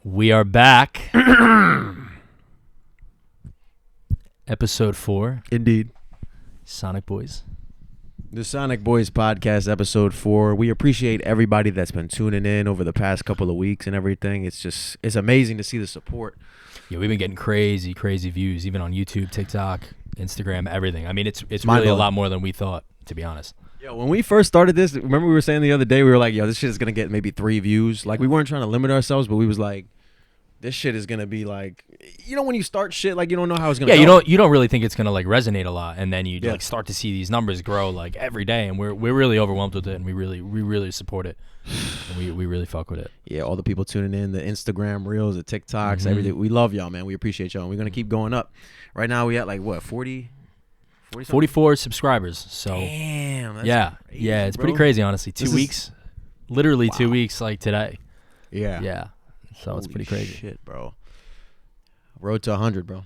We are back. Episode 4. Indeed. Sonic Boyz. The Sonic Boyz podcast, episode 4. We appreciate everybody that's been tuning in over the past couple of weeks and everything. It's amazing to see the support. Yeah, we've been getting crazy views, even on YouTube, TikTok, Instagram, everything. I mean, it's really a lot more than we thought, to be honest. Yeah, when we first started this, remember we were saying the other day, we were like, yo, this shit is going to get maybe 3 views. Like, we weren't trying to limit ourselves, but we was like, this shit is going to be like, you know, when you start shit, like, you don't know how it's going to go. Yeah, you don't really think it's going to, like, resonate a lot, and then you like start to see these numbers grow, like, every day, and we're really overwhelmed with it, and we really support it. And we really fuck with it. Yeah, all the people tuning in, the Instagram Reels, the TikToks, everything. We love y'all, man. We appreciate y'all, and we're going to keep going up. Right now, we at, like, what, 44 subscribers. So damn, that's crazy, yeah, it's bro. Pretty crazy, honestly. 2 weeks, literally 2 weeks, like today. Yeah. So it's pretty crazy. Shit, bro. Road to 100, bro.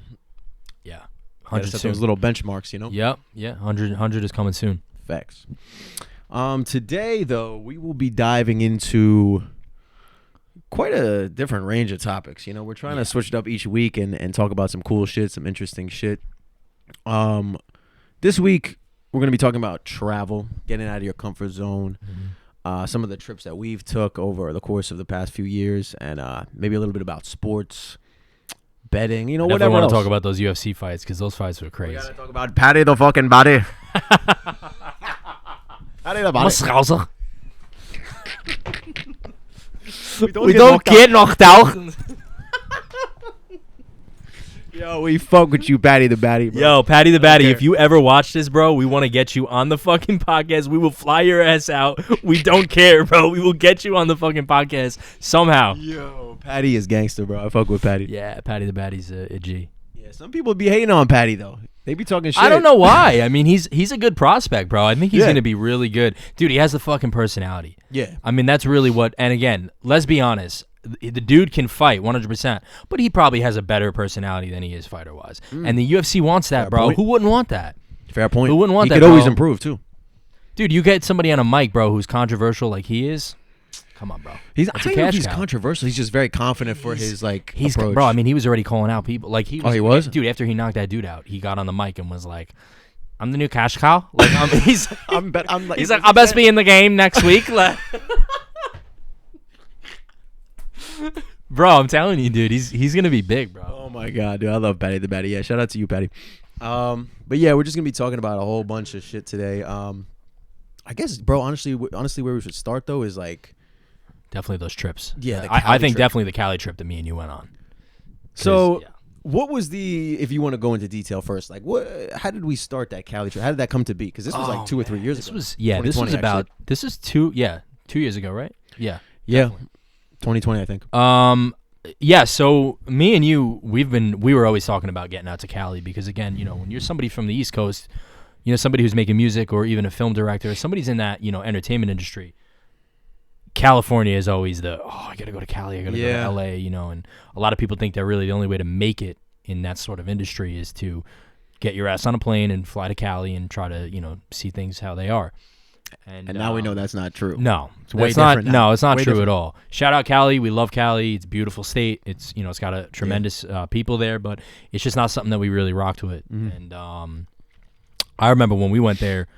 Yeah, 100 set soon. those little benchmarks, you know. Yep, yeah, 100 is coming soon. Facts. Today though, we will be diving into quite a different range of topics. You know, we're trying to switch it up each week and talk about some cool shit, some interesting shit. This week, we're going to be talking about travel, getting out of your comfort zone, some of the trips that we've took over the course of the past few years, and maybe a little bit about sports, betting, you know, whatever else. I want to talk about those UFC fights because those fights were crazy. We got to talk about Patty the fucking body. Patty the body. We don't get knocked out. Yo, we fuck with you, Patty the Batty, bro. Yo, Patty the Batty, if you ever watch this, bro, we want to get you on the fucking podcast. We will fly your ass out. We don't care, bro. We will get you on the fucking podcast somehow. Yo, Patty is gangster, bro. I fuck with Patty. Yeah, Patty the Batty's a G. Yeah, some people be hating on Patty, though. They be talking shit. I don't know why. I mean, he's a good prospect, bro. I think he's going to be really good. Dude, he has the fucking personality. Yeah. I mean, that's really what, and again, let's be honest. The dude can fight 100%, but he probably has a better personality than he is fighter-wise. And the UFC wants that, bro. Who wouldn't want that? Fair point. Who wouldn't want that, He could always improve, too. Dude, you get somebody on a mic, bro, who's controversial like he is. Come on, bro. I don't know if he's controversial. He's just very confident for his, like, approach. Bro, I mean, he was already calling out people. Like, he was? Dude, after he knocked that dude out, he got on the mic and was like, I'm the new cash cow. Like, he's like, I'll best be in the game next week. Bro, I'm telling you, dude, he's gonna be big, bro. Oh my god, dude, I love Patty the Batty. Yeah, shout out to you, Patty. But yeah, we're just gonna be talking about a whole bunch of shit today. I guess, bro, honestly, where we should start though is like definitely those trips. Yeah, I think definitely the Cali trip that me and you went on. So, what was if you want to go into detail first, like how did we start that Cali trip? How did that come to be? Because this was like 2 or 3 years ago. This is 2 years ago, right? Yeah. Yeah. 2020, I think. Yeah, so me and you, we were always talking about getting out to Cali because, again, you know, when you're somebody from the East Coast, you know, somebody who's making music or even a film director, somebody's in that, you know, entertainment industry, California is always I got to go to Cali, I got to go to LA, you know, and a lot of people think that really the only way to make it in that sort of industry is to get your ass on a plane and fly to Cali and try to, you know, see things how they are. And now we know that's not true. No, it's way different. No, it's not true at all. Shout out Cali. We love Cali. It's a beautiful state. It's, you know, it's got a tremendous people there, but it's just not something that we really rocked with. And I remember when we went there,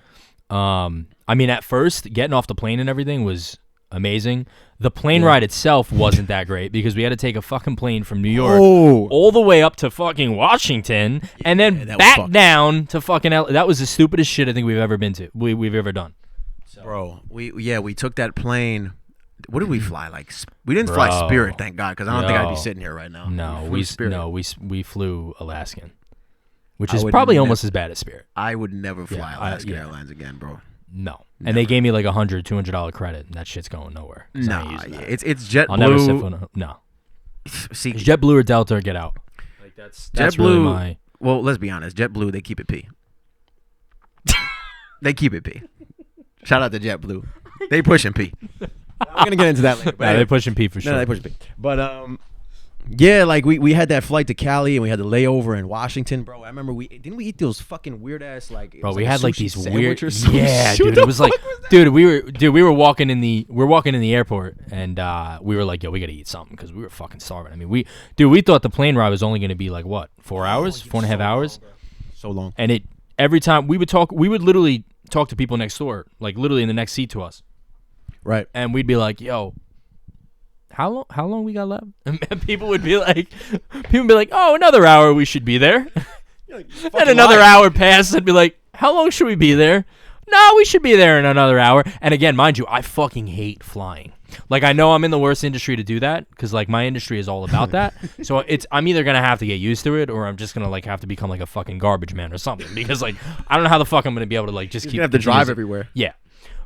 I mean, at first, getting off the plane and everything was amazing. The plane ride itself wasn't that great because we had to take a fucking plane from New York all the way up to fucking Washington and then back down to fucking LA. That was the stupidest shit I think we've ever been to. We've ever done. So. Bro, we took that plane. What did we fly? Like, we didn't fly Spirit, thank God, because I don't think I'd be sitting here right now. No, we flew Alaskan, which is probably almost as bad as Spirit. I would never fly Alaska Airlines again, bro. No, and they gave me like $100-$200 credit, and that shit's going nowhere. Nah, it's JetBlue. I'll never sit for no. See, JetBlue or Delta or get out. Like that's JetBlue. Really my. Well, let's be honest. JetBlue, they keep it P. They keep it P. Shout out to JetBlue. They pushing P. I'm gonna get into that later. But they pushing P for sure. No, they pushing P. But Yeah, like we had that flight to Cali and we had the layover in Washington, bro. I remember we eat those fucking weird ass like. Bro, we like had like sushi these sandwich weird. or some Yeah, shit. dude. It was like, dude, we were walking in the airport and we were like, yo, we gotta eat something because we were fucking starving. I mean, we thought the plane ride was only gonna be like what 4 hours, 4.5 hours, so long. and every time we would literally talk to people next door, like literally in the next seat to us, Right. and we'd be like, yo. How long we got left? And people would be like, oh, another hour we should be there. And another hour passed. I'd be like, how long should we be there? No, we should be there in another hour. And again, mind you, I fucking hate flying. Like, I know I'm in the worst industry to do that because like my industry is all about that. So I'm either gonna have to get used to it or I'm just gonna like have to become like a fucking garbage man or something because like I don't know how the fuck I'm gonna be able to like just keep. You have to drive everywhere. Yeah,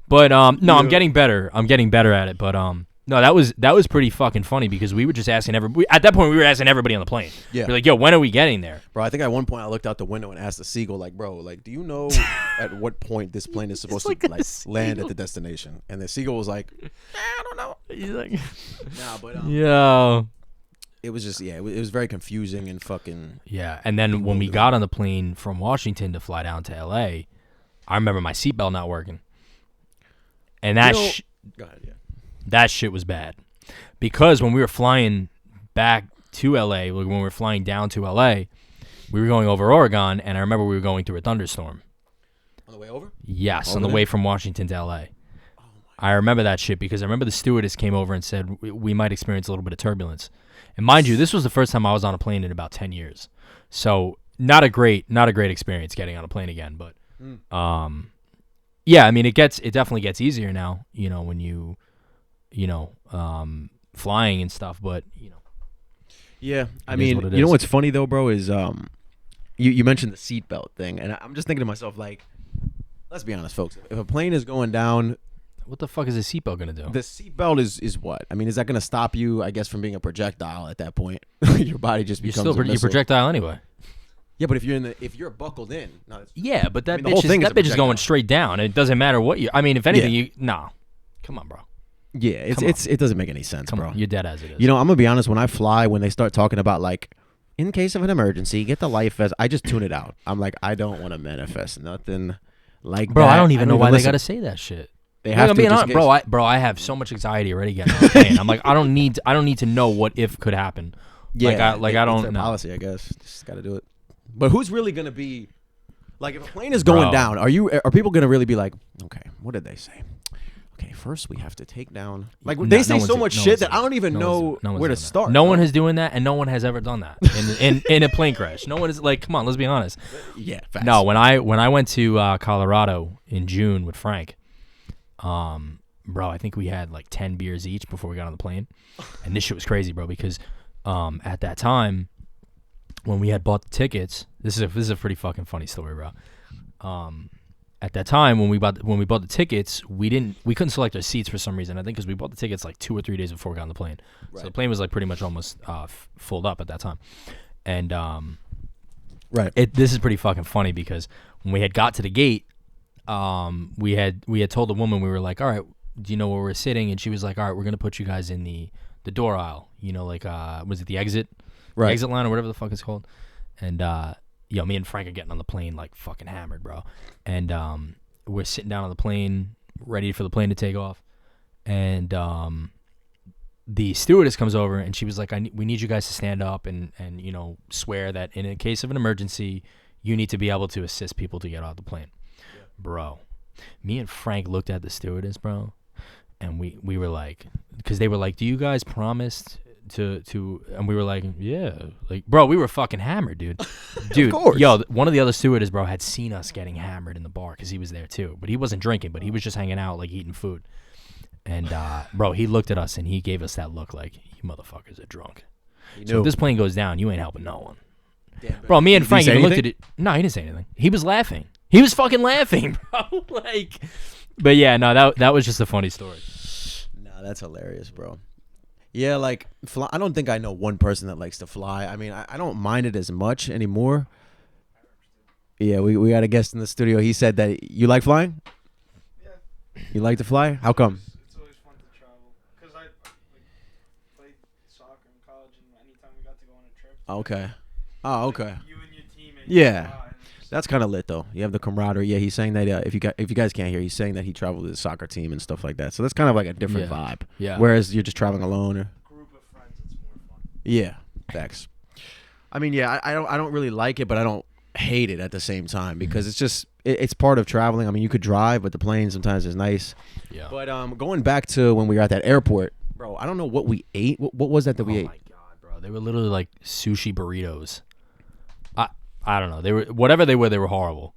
but no, I'm getting better. I'm getting better at it. But no, that was pretty fucking funny because we were just asking at that point we were asking everybody on the plane. Yeah. We're like, yo, when are we getting there? Bro, I think at one point I looked out the window and asked the seagull, like, bro, like, do you know at what point this plane is supposed to like land at the destination? And the seagull was like, I don't know. He's like, nah, but yo. it was just it was very confusing and fucking. Yeah, and then when we got on the plane from Washington to fly down to LA, I remember my seatbelt not working, and that Go ahead, yeah. that shit was bad because when we were flying back to LA, like when we were flying down to LA, we were going over Oregon, and I remember we were going through a thunderstorm. On the way over? Yes, on the way from Washington to LA. I remember that shit because I remember the stewardess came over and said we might experience a little bit of turbulence. And mind you, this was the first time I was on a plane in about 10 years. So not a great experience getting on a plane again. But yeah, I mean it definitely gets easier now, you know, when flying and stuff. But yeah, I mean, you know what's funny though, bro, is you mentioned the seatbelt thing, and I'm just thinking to myself, like, let's be honest, folks. If a plane is going down, what the fuck is a seatbelt gonna do? The seatbelt is what? I mean, is that gonna stop you? I guess from being a projectile at that point, your body just becomes a missile. You projectile anyway. Yeah, but if you're buckled in, no, yeah, but that bitch is going straight down. And it doesn't matter what you. I mean, if anything, come on, bro. Yeah, it doesn't make any sense, bro. You're dead as it is. You know, I'm gonna be honest. When I fly, when they start talking about like, in case of an emergency, get the life vest, I just tune it out. I'm like, I don't want to manifest nothing like bro, that. I don't even know why they gotta say that shit. They have to, bro. I have so much anxiety already getting on the plane. I'm like, I don't need to know what if could happen. Yeah, I don't know. Policy, I guess. Just gotta do it. But who's really gonna be like if a plane is going down? Are people gonna really be like, okay, what did they say? Okay, first we have to take down. Like they say so much shit that I don't even know where to start. No one is doing that, and no one has ever done that in a plane crash. No one is like, come on, let's be honest. Yeah, facts. No, when I went to Colorado in June with Frank, bro, I think we had like 10 beers each before we got on the plane, and this shit was crazy, bro, because at that time when we had bought the tickets, this is a pretty fucking funny story, bro. At that time when we bought the tickets, we couldn't select our seats for some reason. I think because we bought the tickets like 2 or 3 days before we got on the plane. Right. So the plane was like pretty much almost filled up at that time. And right, this is pretty fucking funny because when we had got to the gate, we had told the woman, we were like, all right, do you know where we're sitting? And she was like, all right, we're gonna put you guys in the door aisle. You know, like was it the exit? Right. The exit line or whatever the fuck it's called. And me and Frank are getting on the plane like fucking hammered, bro. And we're sitting down on the plane, ready for the plane to take off. And the stewardess comes over and she was like, we need you guys to stand up and swear that in a case of an emergency, you need to be able to assist people to get out of the plane. Yeah. Bro, me and Frank looked at the stewardess, bro, and we were like, because they were like, do you guys promise to and we were like, yeah, like, bro, we were fucking hammered, dude. Dude, yo, one of the other stewardess, bro, had seen us getting hammered in the bar because he was there too, but he wasn't drinking, but he was just hanging out, like eating food. And bro, he looked at us and he gave us that look like, you motherfuckers are drunk. So if this plane goes down, you ain't helping no one. Damn, bro, me and Frank even looked at it. No, he didn't say anything. He was laughing. He was fucking laughing, bro. Like, but yeah, no, that was just a funny story. Nah, that's hilarious, bro. Yeah, like, I don't think I know one person that likes to fly. I mean, I don't mind it as much anymore. Yeah, we got a guest in the studio. He said that you like flying? Yeah. You like to fly? How come? It's always fun to travel. Because I played soccer in college. college, and anytime we got to go on a trip. Okay. Oh, okay. You and your teammate. Yeah. That's kind of lit though. You have the camaraderie. Yeah, he's saying that if you guys can't hear, he's saying that he traveled with his soccer team and stuff like that. So that's kind of like a different vibe. Yeah. Whereas you're just traveling alone. Or, Group of friends, it's more fun. yeah. Facts. I mean, yeah, I don't really like it, but I don't hate it at the same time because it's just it's part of traveling. I mean, you could drive, but the plane sometimes is nice. Yeah. But going back to when we were at that airport, bro, I don't know what we ate. What was that we ate? Oh my god, bro! They were literally like sushi burritos. I don't know. They were whatever they were horrible.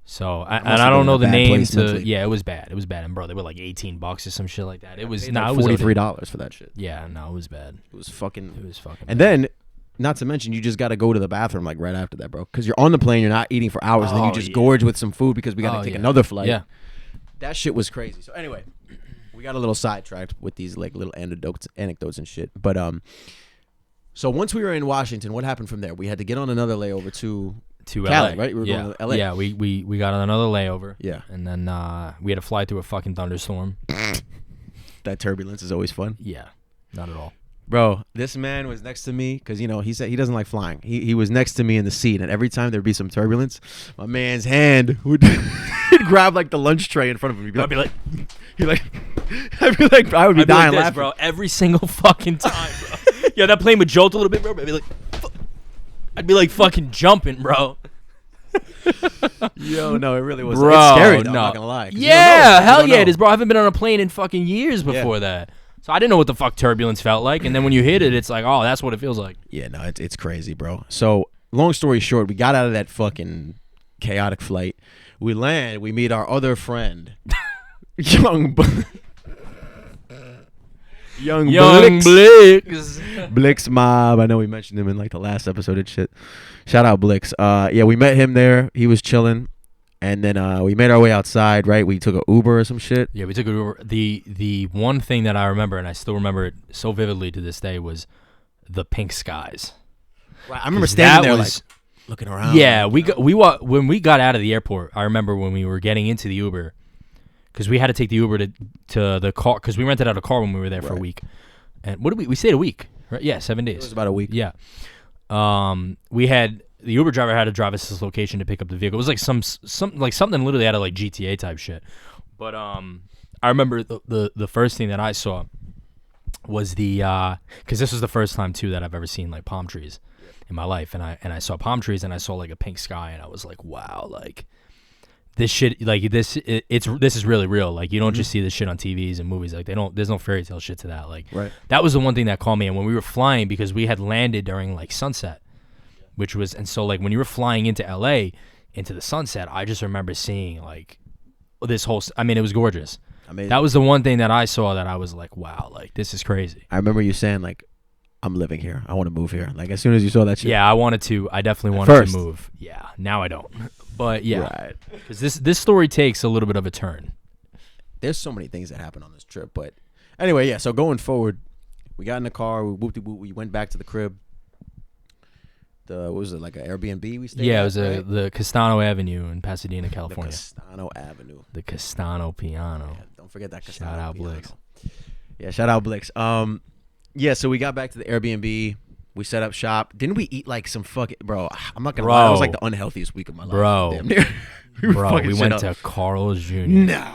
So and I don't know the name to. Yeah, it was bad. It was bad, and bro, they were like $18 or some shit like that. It was like $43 for that shit. Yeah, no, it was bad. It was fucking. And bad. then, not to mention, you just got to go to the bathroom like right after that, bro, because you're on the plane, you're not eating for hours, and then you just gorge with some food because we got to take another flight. Yeah, that shit was crazy. So anyway, we got a little sidetracked with these like little anecdotes and shit. But so once we were in Washington, what happened from there? We had to get on another layover to Cali, LA. right? We were going to LA. Yeah, we got on another layover. Yeah. And then we had to fly through a fucking thunderstorm. That turbulence is always fun. Yeah, not at all. Bro, this man was next to me because, you know, he said he doesn't like flying. He was next to me in the seat, and every time there'd be some turbulence, my man's hand would he'd grab like the lunch tray in front of him. I'd be like, I'd be like, I would be dying laughing, bro. Every single fucking time, bro. Yeah, that plane would jolt a little bit, bro. I'd be like fucking jumping, bro. Yo, no, it really was. Bro, it's scary, though, I'm not gonna lie. Yeah, hell yeah, it is, bro. I haven't been on a plane in fucking years before that. So I didn't know what the fuck turbulence felt like. And then when you hit it, it's like, oh, that's what it feels like. Yeah, no, it's crazy, bro. So long story short, we got out of that fucking chaotic flight. We land. We meet our other friend, young Blix. Blix Mob. I know we mentioned him in like the last episode and shit. Shout out Blix. Yeah, we met him there. He was chilling. And then we made our way outside, right? We took an Uber or some shit. Yeah, we took an Uber. The one thing that I remember, and I still remember it so vividly to this day, was the pink skies. Right, I remember standing there like looking around. Yeah, when we got out of the airport, I remember when we were getting into the Uber, because we had to take the Uber to the car, because we rented out a car when we were there for a week. And what did we stayed a week, right? Yeah, 7 days. It was about a week. Yeah. The Uber driver had to drive us to this location to pick up the vehicle. It was like something literally out of like GTA type shit. But I remember the first thing that I saw was because this was the first time too that I've ever seen like palm trees in my life, and I saw palm trees and I saw like a pink sky, and I was like, wow, like this shit, like this is really real. Like you don't just see this shit on TVs and movies. Like there's no fairy tale shit to that. Like that was the one thing that caught me. And when we were flying, because we had landed during like sunset. Which was, and so like when you were flying into LA into the sunset, I just remember seeing like this whole, I mean, it was gorgeous. Amazing. That was the one thing that I saw that I was like, wow, like this is crazy. I remember you saying like, I'm living here. I want to move here. Like as soon as you saw that shit. Yeah, I definitely wanted to move. Yeah, now I don't. But yeah, because this story takes a little bit of a turn. There's so many things that happen on this trip. But anyway, yeah, so going forward, we got in the car, we went back to the crib. What was it, like an Airbnb we stayed at? Yeah, it was the Castano Avenue in Pasadena, California. The Castano Avenue. The Castano Piano. Yeah, don't forget that Castano Shout out Piano. Blix. Yeah, shout out Blix. Yeah, so we got back to the Airbnb. We set up shop. Didn't we eat like some fucking... Bro, I'm not going to lie. That was like the unhealthiest week of my life. Bro. Damn near. we went to Carl's Jr. No.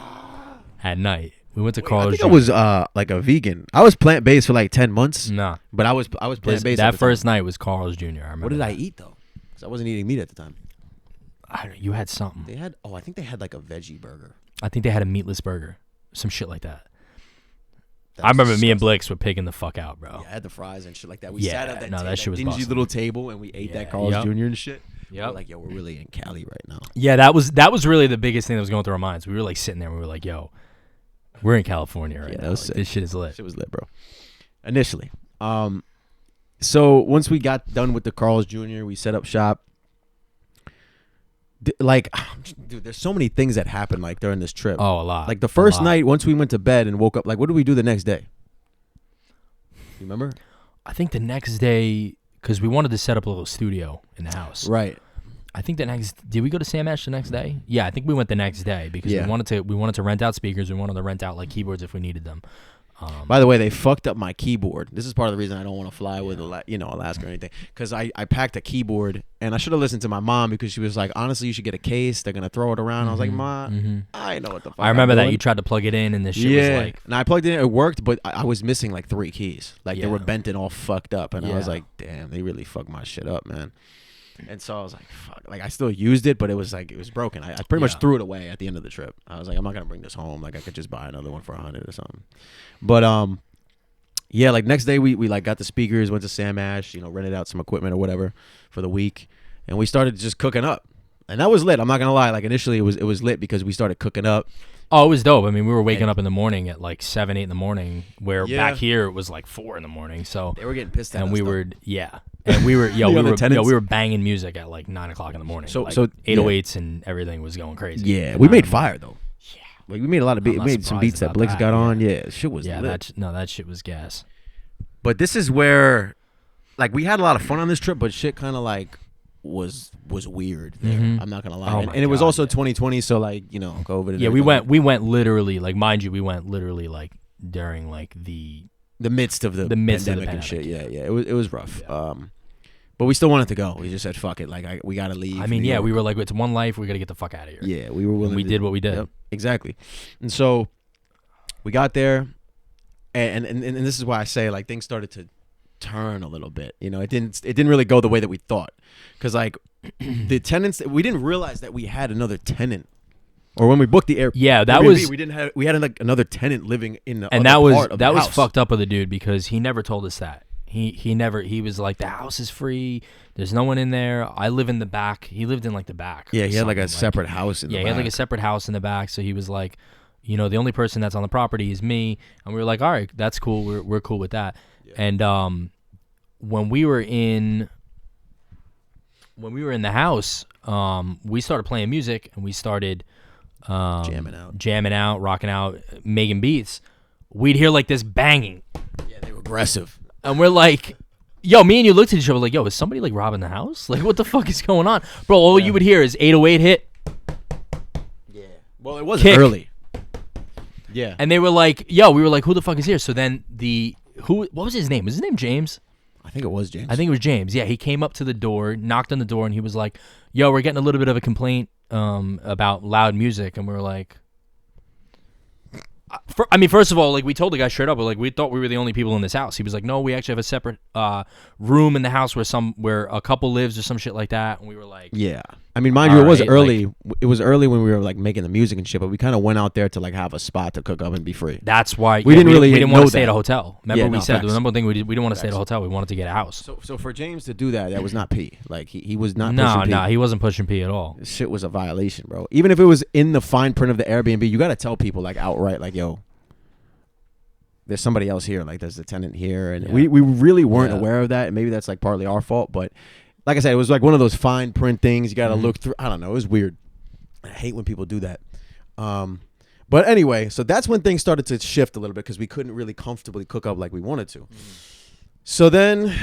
At night. We went to Carl's Jr. I was like a vegan. I was plant-based for like 10 months. Nah. But I was plant-based. That first night was Carl's Jr. I remember. What did I eat, though? Because I wasn't eating meat at the time. You had something. I think they had like a veggie burger. I think they had a meatless burger. Some shit like that. I remember me and Blix were picking the fuck out, bro. Yeah, I had the fries and shit like that. We sat at that shit was dingy busting. little table and we ate that Carl's Jr. and shit. Yeah. We're like, yo, we're really in Cali right now. Yeah, that was really the biggest thing that was going through our minds. We were like sitting there and we were like, yo, we're in California right now. Like, this shit is lit. Shit was lit, bro. Initially. So once we got done with the Carl's Jr., we set up shop. Dude, there's so many things that happened like during this trip. Oh, a lot. Like the first night, once we went to bed and woke up, like what did we do the next day? You remember? I think the next day, because we wanted to set up a little studio in the house. Right. I think did we go to Sam Ash the next day? Yeah, I think we went the next day because we wanted to rent out speakers. We wanted to rent out like keyboards if we needed them. By the way, they fucked up my keyboard. This is part of the reason I don't want to fly with Alaska or anything, because I packed a keyboard, and I should have listened to my mom, because she was like, honestly, you should get a case. They're gonna throw it around. I was like, Ma, I know what the fuck. I remember I'm that doing. you tried to plug it in, and this shit was like, and I plugged it in. It worked, but I was missing like 3 keys. Like they Yeah. were bent and all fucked up, and I was Yeah. like, damn, they really fucked my shit up, man. And so I was like, fuck. Like I still used it, but it was broken. I pretty much Yeah. threw it away at the end of the trip. I was like, I'm not gonna bring this home. Like I could just buy another one for $100 or something. But yeah, like next day we like got the speakers, went to Sam Ash, rented out some equipment or whatever for the week, and we started just cooking up. And that was lit. I'm not gonna lie. Like initially it was lit because we started cooking up. oh, it was dope. I mean, we were waking up in the morning at like 7, 8 in the morning, where Yeah. back here it was like 4 in the morning. So They were getting pissed at and us. we though. were and we were The other we tenants? were banging music at like 9 o'clock in the morning. So- like so, 808s and everything was going crazy. Yeah, At we 9 made in the morning. fire though. Yeah, like we made a lot of I'm not made some surprised beats that about Blix that, got yeah. on. Yeah, shit was Yeah, lit. that shit was gas. But this is where, like, we had a lot of fun on this trip, but shit kind of like was weird there. Mhm. I'm not gonna lie, Oh and, my and it was God, also yeah. 2020, so like COVID. And Yeah, we everything. went literally, like, mind you, we went literally like during like the the midst of the midst of the pandemic and shit. pandemic, Yeah, it was rough. Yeah. But we still wanted to go. We just said fuck it. Like we gotta leave. I mean, New yeah, York. we were like, it's one life, we got to get the fuck out of here. Yeah, we were willing. And we to, did what we did. Yep, exactly. And so we got there, and this is why I say like things started to turn a little bit. It didn't really go the way that we thought, because like the tenants, we didn't realize that we had another tenant, or when we booked the Airbnb. Yeah, that Airbnb, was, we had like another tenant living in the and other that was part of the house. fucked up of the dude, because he never told us that. He was like, the house is free. There's no one in there. I live in the back. He lived in like the back. Yeah, or he had like a something, separate house in the Yeah, back. he had like a separate house in the back. So he was like, the only person that's on the property is me. And we were like, all right, that's cool. We're cool with that. Yeah. And when we were in the house, we started playing music, and we started jamming out, rocking out, making beats. We'd hear like this banging, Yeah, they were aggressive. and we're like, yo, me and you looked at each other like, yo, is somebody like robbing the house? Like, what the fuck is going on? Bro, all you would hear is 808 hit. Yeah. Well, it was Kick. early. Yeah. And they were like, yo, we were like, who the fuck is here? So then what was his name? Was his name James? I think it was James. I think it was James. Yeah, he came up to the door, knocked on the door, and he was like, yo, we're getting a little bit of a complaint about loud music. And we were like, first of all, like, we told the guy straight up, like, we thought we were the only people in this house. He was like, no, we actually have a separate room in the house where a couple lives or some shit like that. And we were like, Yeah. I mean, mind you, it was Alright, early. It was early when we were like making the music and shit, but we kind of went out there to like have a spot to cook up and be free. that's why We didn't really we didn't want know to stay at that. a hotel. Remember, Yeah, we no, said facts. the number one thing we didn't want to stay at a Facts. hotel. We wanted to get a house. So for James to do that was not P. Like he was not No, pushing P. he wasn't pushing P at all. This shit was a violation, bro. Even if it was in the fine print of the Airbnb, you got to tell people like outright, like, yo, there's somebody else here. Like there's a tenant here. And Yeah. we really weren't Yeah. aware of that. And maybe that's like partly our fault. But like I said, it was like one of those fine print things. You got to Mhm. look through. I don't know. It was weird. I hate when people do that. But anyway, so that's when things started to shift a little bit because we couldn't really comfortably cook up like we wanted to. So then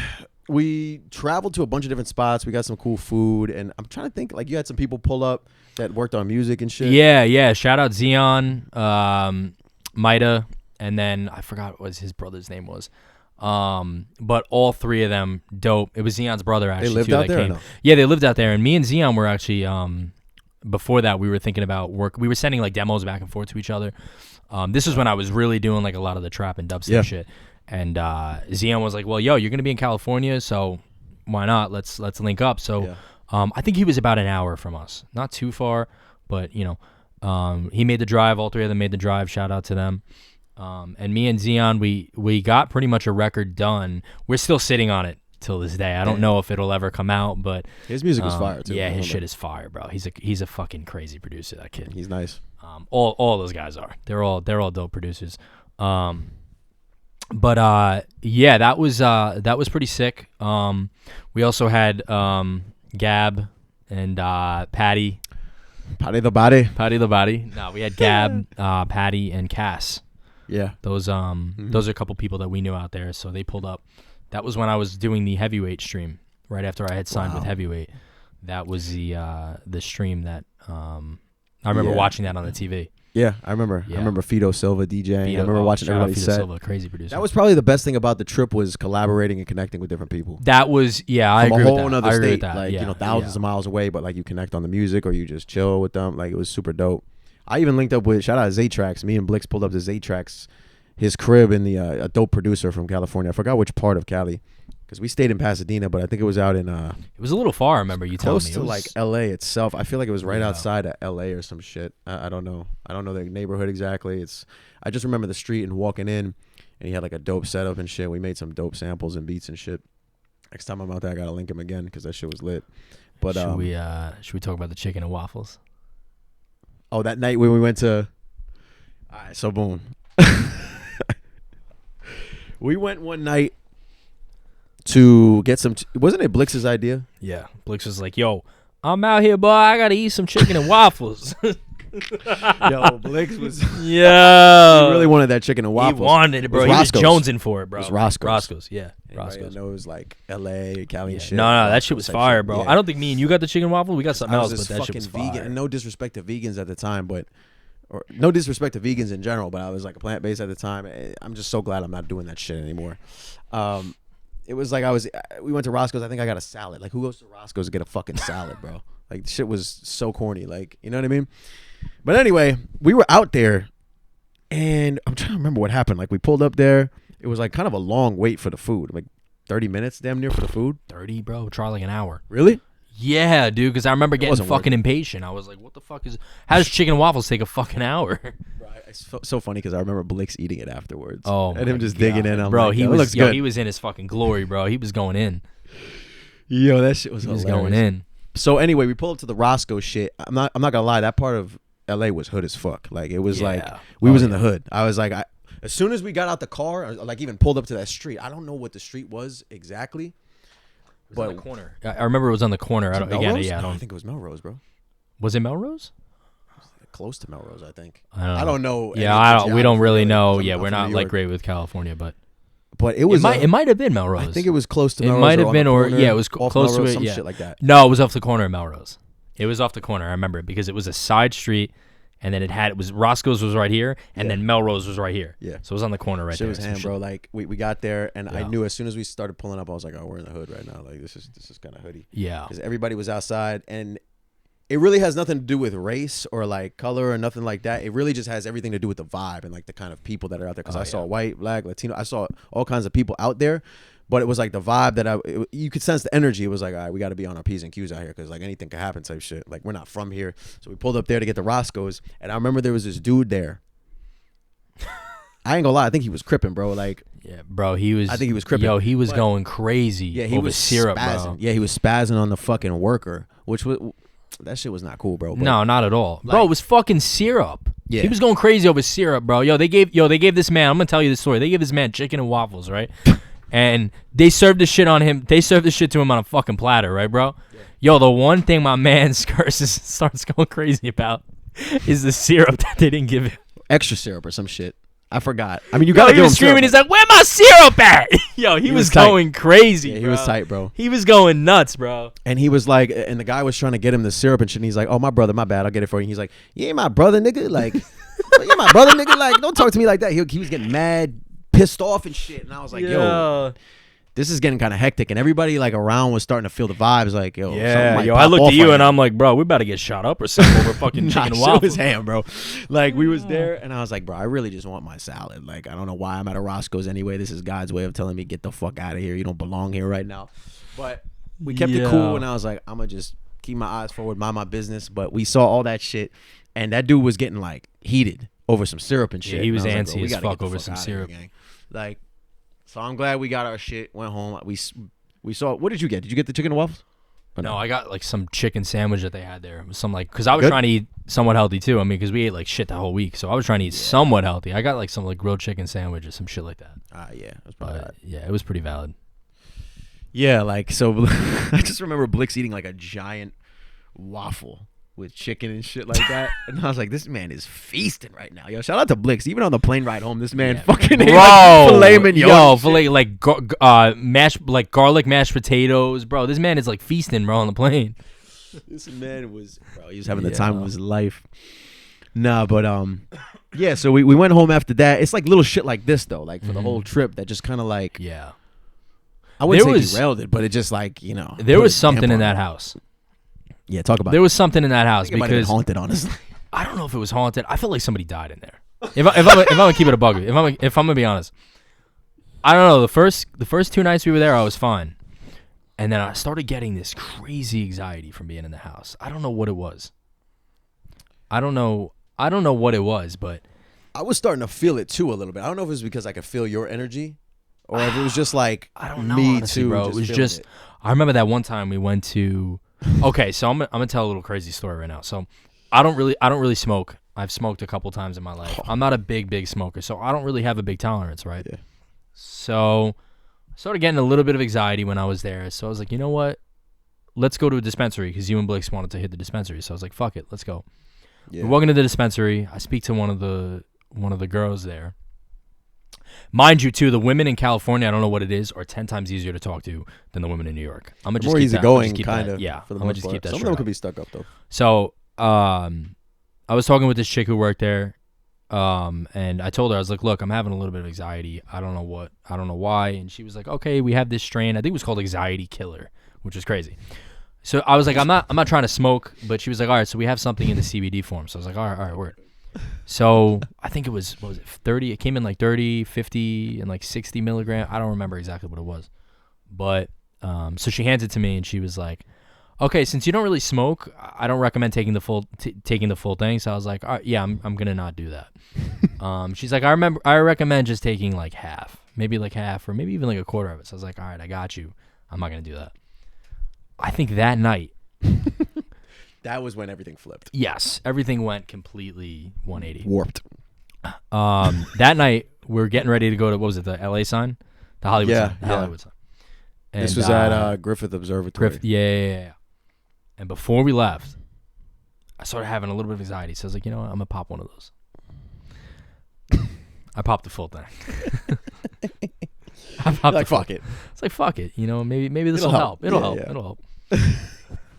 we traveled to a bunch of different spots. We got some cool food. And I'm trying to think, like, you had some people pull up that worked on music and shit. Yeah. Shout out Zion, Maida, and then I forgot what his brother's name was. But all three of them, dope. It was Zion's brother actually. They lived too, out that there or came. no? Yeah, they lived out there, and me and Zion were actually before that we were thinking about work. We were sending like demos back and forth to each other. This is when I was really doing like a lot of the trap and dubstep shit. And Zion was like, "Well, yo, you're gonna be in California, so why not? Let's link up." So I think he was about an hour from us, not too far, but he made the drive. All three of them made the drive. Shout out to them. And me and Zion, we got pretty much a record done. We're still sitting on it till this day. I don't know if it'll ever come out, but His music was fire too. yeah, I his remember. shit is fire, bro. He's a fucking crazy producer. That kid. He's nice. All those guys are. They're all dope producers. But yeah, that was pretty sick. We also had Gab and Patty Patty the body. the body. No, we had Gab, Patty, and Cass. Yeah. Those are a couple people that we knew out there, so they pulled up. That was when I was doing the Heavyweight stream right after I had signed with Heavyweight. That was the stream that I remember watching that on the TV. Yeah, I remember. Yeah. I remember Fido Silva DJing. I Fido- remember watching shout out everybody Fido set. Silva, crazy producer. That was probably the best thing about the trip was collaborating and connecting with different people. That was I From agree a whole with that. another I agree state, with that. like yeah. thousands yeah. of miles away, but like you connect on the music or you just chill with them. Like it was super dope. I even linked up with shout out Zaytrax. Me and Blix pulled up to Zaytrax, his crib in the a dope producer from California. I forgot which part of Cali, because we stayed in Pasadena, but I think it was out in It was a little far. I remember you telling close me. to It was, like L.A. itself. I feel like it was right Yeah. outside of L.A. or some shit. I don't know. I don't know the neighborhood exactly. I just remember the street and walking in, and he had like a dope setup and shit. We made some dope samples and beats and shit. Next time I'm out there, I gotta link him again because that shit was lit. But should we talk about the chicken and waffles? oh, that night when we went to. All right, so boom. We went one night to get some. Wasn't it Blix's idea? Yeah. Blix was like, "Yo, I'm out here, boy. I gotta eat some chicken and waffles." Yo, Blix was. Yeah. He really wanted that chicken and waffles. He wanted it, bro. It He was Roscoe's. jonesing for it, bro. It was Roscoe's. Roscoe's, yeah. Anybody Roscoe's. that knows like L.A., Cali, and Yeah. shit. No, that shit was type fire, shit. bro. Yeah. I don't think me and you got the chicken and waffle. We got something I else, was but this that shit fucking was vegan. fire. And no disrespect to vegans at the time, but or no disrespect to vegans in general, but I was like a plant based at the time. I'm just so glad I'm not doing that shit anymore. It was like we went to Roscoe's. I think I got a salad. Like who goes to Roscoe's to get a fucking salad, bro? Like the shit was so corny. Like you know what I mean? But anyway, we were out there, and I'm trying to remember what happened. Like we pulled up there. It was like kind of a long wait for the food, like 30 minutes, damn near for the food. 30, bro. Try like an hour. Really? Yeah, dude. Because I remember getting wasn't fucking working. impatient. I was like, "What the fuck is? How does chicken and waffles take a fucking hour?" Right. It's so funny because I remember Blix eating it afterwards. Oh, and my him just God. digging in. I'm bro. like, He "Yo, it was looks good." he was in his fucking glory, bro. He was going in. Yo, that shit was He was hilarious. going in. So anyway, we pulled up to the Roscoe shit. I'm not gonna lie, that part of LA was hood as fuck. Like it was like Yeah. we Oh, was in yeah. the hood. I was like, as soon as we got out the car, or like even pulled up to that street. I don't know what the street was exactly. It was on the corner. I remember it was on the corner. I don't. Again, Melrose? yeah, I No, I don't. think it was Melrose, bro. Was it Melrose? Close to Melrose, I think. I don't know. any Yeah, of I the don't. We don't geography, really I'm know. Yeah, from we're not New like York. great with California, but But it was. it might have been Melrose. I think it was close to It Melrose. might or have on been, the or corner, yeah, it was off close Melrose, to it. some Yeah, shit like that. No, it was off the corner of Melrose. It was off the corner. I remember it because it was a side street, and then it was Roscoe's was right here, and Yeah. then Melrose was right here. Yeah. So it was on the corner right Shit there. was Some ham, shit. bro. Like we got there, and I Yeah. knew as soon as we started pulling up, I was like, "Oh, we're in the hood right now. Like this is kind of hoodie." Yeah. Because everybody was outside, and it really has nothing to do with race or like color or nothing like that. It really just has everything to do with the vibe and like the kind of people that are out there. Because Oh, I saw yeah. white, black, Latino. I saw all kinds of people out there, but it was like the vibe that you could sense the energy. It was like, all right, we got to be on our P's and Q's out here because like anything could happen type shit. Like we're not from here, so we pulled up there to get the Roscoe's, and I remember there was this dude there. I ain't gonna lie, I think he was cripping, bro. Like. Yeah, bro. He was. I think he was cripping. Yo, he was But- going crazy. Yeah, he over was syrup, spazzing. bro. Yeah, he was spazzing on the fucking worker, which was that shit was not cool, bro. But No, not at all, bro. Like- It was fucking syrup. Yeah. He was going crazy over syrup, bro. They gave this man. I'm gonna tell you the story. They gave this man chicken and waffles, right? And they served the shit on him. They served the shit to him on a fucking platter, right, bro? Yo, the one thing my man starts going crazy about is the syrup that they didn't give him. extra syrup or some shit. I forgot. I mean, you Yo, gotta he give him was screaming. syrup. He's like, "Where my syrup at?" Yo, he was was tight. going crazy. Yeah, he bro. was tight, bro. He was going nuts, bro. And he was like, and the guy was trying to get him the syrup and shit. And he's like, "Oh, my brother, my bad. I'll get it for you." And he's like, "You ain't my brother, nigga. Like, you ain't my brother, nigga. Like, don't talk to me like that." He was getting mad, pissed off and shit. And I was like, "Yo, this is getting kind of hectic." And everybody like around was starting to feel the vibes. Like, "Yo, something Yeah, might yo, pop I looked off at you right and now." I'm like, bro, we about to get shot up or something over fucking chicken and Shit waffles. was ham, bro. Like we was there, and I was like, bro, I really just want my salad. Like I don't know why I'm at a Roscoe's anyway. This is God's way of telling me get the fuck out of here. You don't belong here right now. But we kept it Yeah. cool, and I was like, I'm gonna just keep my eyes forward, mind my business. But we saw all that shit, and that dude was getting like heated over some syrup and shit. he was And I antsy like, bro, we as gotta fuck get the over some outta here, syrup. gang. Like, so I'm glad we got our shit. Went home. We saw. What did you get? Did you get the chicken and waffles? Or No, I got like some chicken sandwich that they had there. It was some like, cause I was Good? trying to eat somewhat healthy too. I mean, cause we ate like shit the whole week, so I was trying to eat somewhat healthy. I got like some like grilled chicken sandwich or some shit like that. Yeah, that's probably But yeah, it was pretty valid. Yeah, like so. I just remember Blix eating like a giant waffle with chicken and shit like that, and I was like, "This man is feasting right now." Yo, shout out to Blix. Even on the plane ride home, this man Yeah. fucking ate Bro, like filet mignon. yo, and shit. filet like garlic mashed potatoes, bro. This man is like feasting, bro, on the plane. This man was, bro. He was having the Yeah. time of his life. Nah, but yeah. So we went home after that. It's like little shit like this though, like for the whole trip that just kind of like Yeah. I wouldn't There say was- derailed it, but it just like There put was a something damper in on that it. house. Yeah, talk about. There was something in that house it might have been because haunted, honestly. I don't know if it was haunted. I felt like somebody died in there. If I'm gonna keep it a bug, if I'm gonna be honest, I don't know. The first 2 nights we were there, I was fine, and then I started getting this crazy anxiety from being in the house. I don't know what it was. I don't know what it was, but I was starting to feel it too a little bit. I don't know if it was because I could feel your energy, or if it was just like I don't know. me Honestly, too, bro. It was feeling just. it. I remember that one time we went to. Okay, so I'm gonna tell a little crazy story right now. So I don't really smoke. I've smoked a couple times in my life. I'm not a big smoker, so I don't really have a big tolerance, right? Yeah. So I started getting a little bit of anxiety when I was there. So I was like, you know what? Let's go to a dispensary because you and Blix wanted to hit the dispensary. So I was like, fuck it, let's go. Yeah. We're walking to the dispensary. I speak to one of the girls there. Mind you, too, the women in California, I don't know what it is, are 10 times easier to talk to than the women in New York. I'm gonna just More keep easygoing, that. kind of. Yeah, for I'm the gonna most just part. keep that. Some of straight them up. could be stuck up though. So, I was talking with this chick who worked there, and I told her, I was like, look, I'm having a little bit of anxiety. I don't know why. And she was like, okay, we have this strain. I think it was called Anxiety Killer, which was crazy. So I was like, I'm not trying to smoke, but she was like, all right, so we have something in the CBD form. So I was like, all right, word. So I think it was, what was it, 30? It came in like 30, 50, and like 60 milligram. I don't remember exactly what it was. But so she hands it to me, and she was like, okay, since you don't really smoke, I don't recommend taking the full thing. So I was like, all right, yeah, I'm gonna not do that. She's like, I recommend just taking like half, maybe like half, or maybe even like a quarter of it. So I was like, all right, I got you. I'm not gonna do that. I think that night, That was when everything flipped. yes, everything went completely 180. Warped. That night we're getting ready to go to, what was it, the LA sign, the Hollywood Yeah, sign, the yeah. Hollywood sign. And, This was at Griffith Observatory. Yeah. And before we left, I started having a little bit of anxiety. So I was like, you know what? I'm going to pop one of those. I popped the full thing. I popped Like, the full- fuck it. It's like, fuck it. You know, maybe this It'll will help. help. It'll Yeah, help. yeah. It'll help.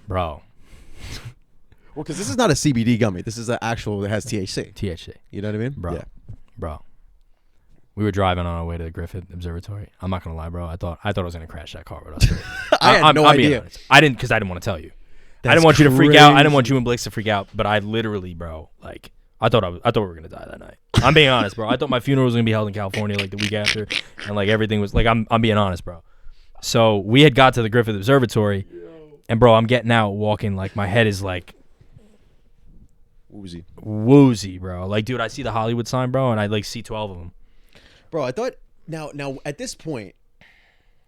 Bro, Well, because this is not a CBD gummy. This is an actual that has THC. THC. You know what I mean? Bro. Yeah. Bro. We were driving on our way to the Griffith Observatory. I'm not going to lie, bro. I thought I was going to crash that car with us. I had no I'm being idea. honest. I didn't, because I didn't want to tell you. I That's didn't want you to freak out. I didn't want crazy. you and Blake to freak out. But I literally, bro, like, I thought we were gonna die that night. I'm being honest, bro. I thought my funeral was gonna be held in California like the week after, and like everything was like, I'm being honest, bro. So we had got to the Griffith Observatory, and bro, I'm getting out, walking, like my head is like woozy, bro. Like, dude, I see the Hollywood sign, bro, and I like see 12 of them. Bro, I thought now at this point,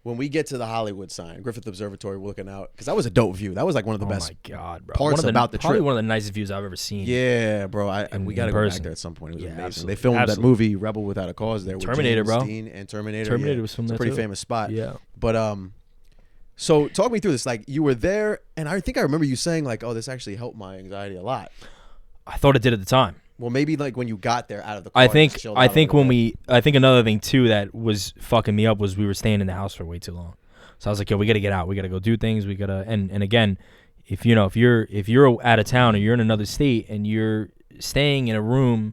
when we get to the Hollywood sign, Griffith Observatory, we're looking out because that was a dope view. That was like one of the Oh best. my god, bro! parts One of about the probably trip. one of the nicest views I've ever seen. Yeah, bro. And we in got to go back person. there at some point. It was Yeah, amazing. absolutely. They filmed Absolutely. that movie Rebel Without a Cause there. With Terminator, James bro. Dean and Terminator. Terminator yeah. was filmed It's a there pretty too. famous spot. Yeah. But so talk me through this. Like you were there, and I think I remember you saying like, "Oh, this actually helped my anxiety a lot." I thought it did at the time. Well, maybe like when you got there out of the car. I and think just chilled out a when little bit. I think another thing too that was fucking me up was we were staying in the house for way too long. So I was like, yo, we gotta get out. We gotta go do things. We gotta and again, if you're out of town or you're in another state and you're staying in a room,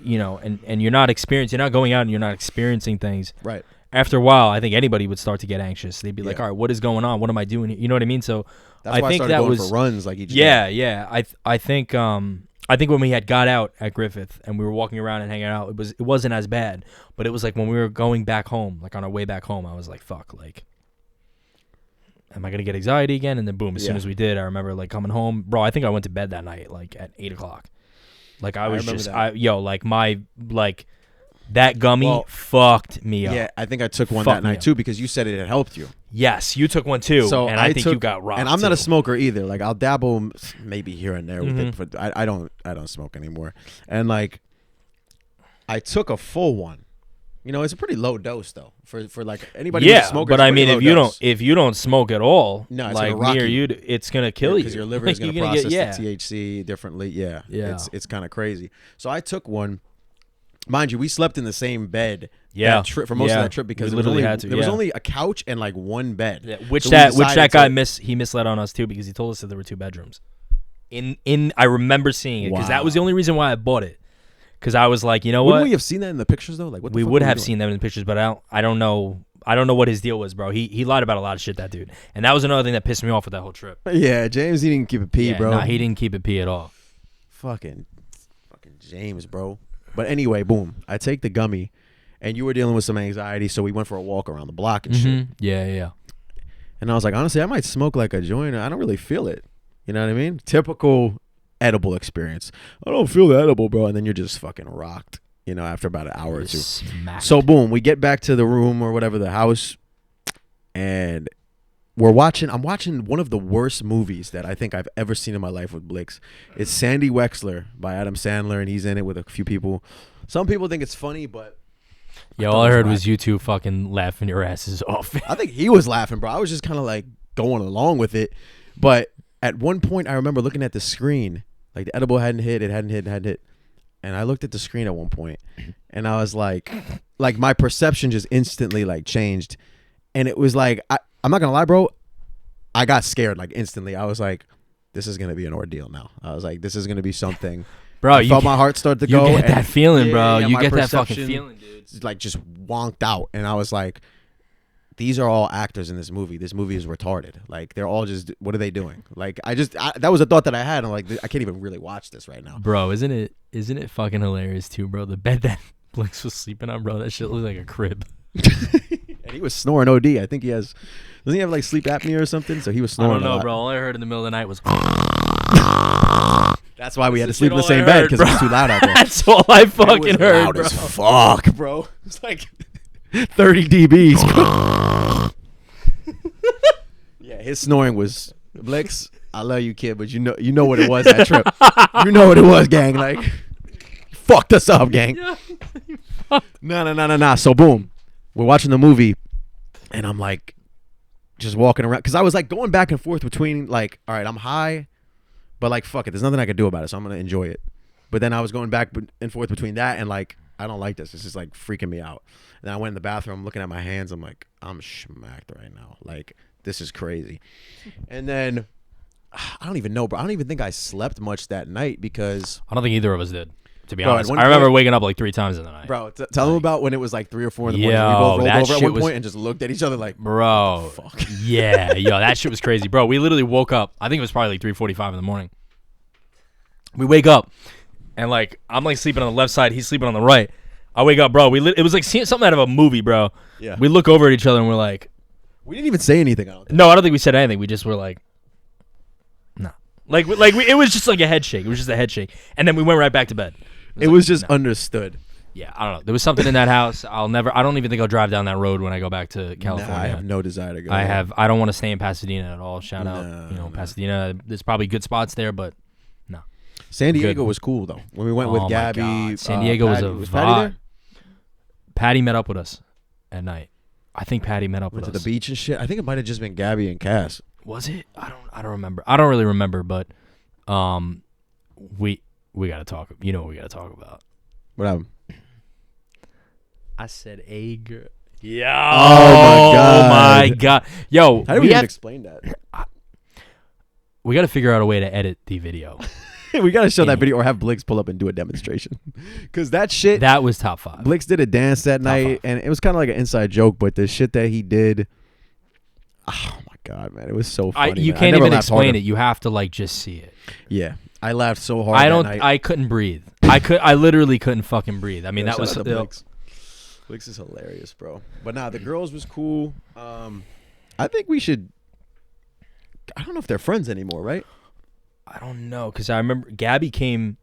and you're not going out and you're not experiencing things. Right. After a while, I think anybody would start to get anxious. They'd be like, Yeah. all right, what is going on? What am I doing here? You know what I mean? So That's why I think started that going was for runs like each day. yeah. I think when we had got out at Griffith and we were walking around and hanging out, it wasn't as bad. But it was like when we were going back home, like on our way back home, I was like, fuck, like, am I gonna get anxiety again? And then boom, as soon Yeah. as we did, I remember like coming home, bro. I think I went to bed that night like at 8:00. Like I was remember just, that. that gummy Well, fucked me up. Yeah, I think I took one Fuck that me night up. too because you said it had helped you. Yes, you took one too, So and I think took, you got robbed. And I'm not a too. smoker either. Like I'll dabble maybe here and there with Mm-hmm. it, but I don't smoke anymore. And like I took a full one. It's a pretty low dose though for like anybody who's a Yeah, smoker. but it's a I mean, pretty low dose. if you don't smoke at all, No, it's like gonna rock me or you. you, it's gonna kill you because your liver is Like, going to you're process get- the THC differently. Yeah, Yeah. It's kind of crazy. So I took one. Mind you, we slept in the same bed. Yeah. for most Yeah. of that trip because We there was literally only, had to, there was yeah. only a couch and like one bed. Yeah, which So we that decided guy to- he misled on us too because he told us that there were 2 bedrooms. I remember seeing it because that was the only reason why I bought it. Because I was like, you know Wouldn't what? we have seen that in the pictures though? Like, what the We fuck would were have doing? seen them in the pictures, but I don't know. I don't know what his deal was, bro. He lied about a lot of shit, that dude. And that was another thing that pissed me off with that whole trip. Yeah, James, he didn't keep it P, bro. Nah, he didn't keep it P at all. Fucking James, bro. But anyway, boom. I take the gummy, and you were dealing with some anxiety, so we went for a walk around the block and shit. Yeah. And I was like, honestly, I might smoke like a joint. I don't really feel it. You know what I mean? Typical edible experience. I don't feel the edible, bro. And then you're just fucking rocked, you know, after about an hour or two. Smacked. So, boom, we get back to the room or whatever, the house, and I'm watching one of the worst movies that I think I've ever seen in my life with Blix. It's Sandy Wexler by Adam Sandler, and he's in it with a few people. Some people think it's funny, but Yo, all I heard was you two fucking laughing your asses off. I think he was laughing, bro. I was just kind of like going along with it. But at one point, I remember looking at the screen. Like, the edible hadn't hit. And I looked at the screen at one point, and I was like my perception just instantly, like, changed. And it was like, I'm not going to lie, bro. I got scared, like, instantly. I was like, this is going to be an ordeal now. I was like, this is going to be something. Bro, I felt my heart start to go. You get that feeling, bro. Yeah, You my get that fucking perception feeling, dude. like just wonked out, and I was like, these are all actors in this movie. This movie is retarded. Like, they're all just, what are they doing? Like, that was a thought that I had. I'm like, I can't even really watch this right now. Bro, isn't it fucking hilarious too, bro? The bed that Blix was sleeping on, bro, that shit looked like a crib. And he was snoring OD. I think doesn't he have like sleep apnea or something? So he was I snoring. don't know, a lot. bro. All I heard in the middle of the night was. That's why we had to That's sleep in the all I same bed, heard, because it was bro. too loud out there. That's all I It fucking was heard, loud bro. as fuck, bro. It's like 30 dBs. Yeah, his snoring was Blix. I love you, kid, but you know what it was that trip. You know what it was, gang. Like, fucked us up, gang. No. So boom, we're watching the movie, and I'm like, just walking around, because I was like going back and forth between like, all right, I'm high, but like, fuck it, there's nothing I can do about it, so I'm gonna enjoy it. But then I was going back and forth between that and like, I don't like this. It's just like freaking me out. And then I went in the bathroom, looking at my hands. I'm like, I'm smacked right now. Like, this is crazy. And then I don't even know, bro. I don't even think I slept much that night because, I don't think either of us did, to be Bro, at honest. one I remember point- waking up like 3 times in the night. bro, tell them about when it was like 3 or 4 in the morning. Yo, We both rolled that over at shit one was- point and just looked at each other like, Bro, fuck. yeah, yo, that shit was crazy, bro. We literally woke up. I think it was probably like 3:45 in the morning. We wake up, and like I'm like sleeping on the left side, he's sleeping on the right. I wake up, bro. It was like seeing something out of a movie, bro. Yeah. We look over at each other and we're like, We didn't even say anything. I don't think. no, I don't think we said anything. We just were like, nah. It was just like a head shake. It was just a head shake, and then we went right back to bed. It was just understood. Yeah, I don't know. There was something in that house. I don't even think I'll drive down that road when I go back to California. Nah, I have no desire to go. I don't want to stay in Pasadena at all. Shout No, out, no. Pasadena. There's probably good spots there, but no. San Diego Good. was cool though. When we went Oh with my Gabby, God. San Diego was Patty, a was Patty vibe. there? Patty met up with us at night. I think Patty met up Went with to us. the beach and shit. I think it might have just been Gabby and Cass. Was it? I don't remember. I don't really remember, but we gotta talk. You know what we gotta talk about. What happened? I said a girl. Yeah. Oh, my God. Oh my god. Yo, How do we even explain that? we got to figure out a way to edit the video. We got to show Yeah. that video or have Blix pull up and do a demonstration. Because that shit, That was top 5. Blix did a dance that night, five. and it was kind of like an inside joke, but the shit that he did, oh my God, man. It was so funny. You man. I can't never even laughed explain harder. it. You have to like just see it. Yeah. I laughed so hard that night. I couldn't breathe. I literally couldn't fucking breathe. I mean, Yeah, that was shout out to Blix. Blix is hilarious, bro. But nah, the girls was cool. I think we should. I don't know if they're friends anymore, right? I don't know, because I remember Gabby came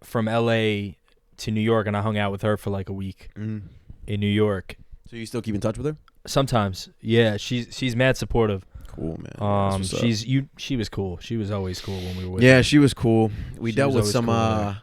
from LA to New York, and I hung out with her for like a week in New York. So you still keep in touch with her? Sometimes, yeah. She's mad supportive. Cool, man. That's what's up. She was cool. She was always cool when we were with Yeah, her. she was cool. We She dealt was with always some.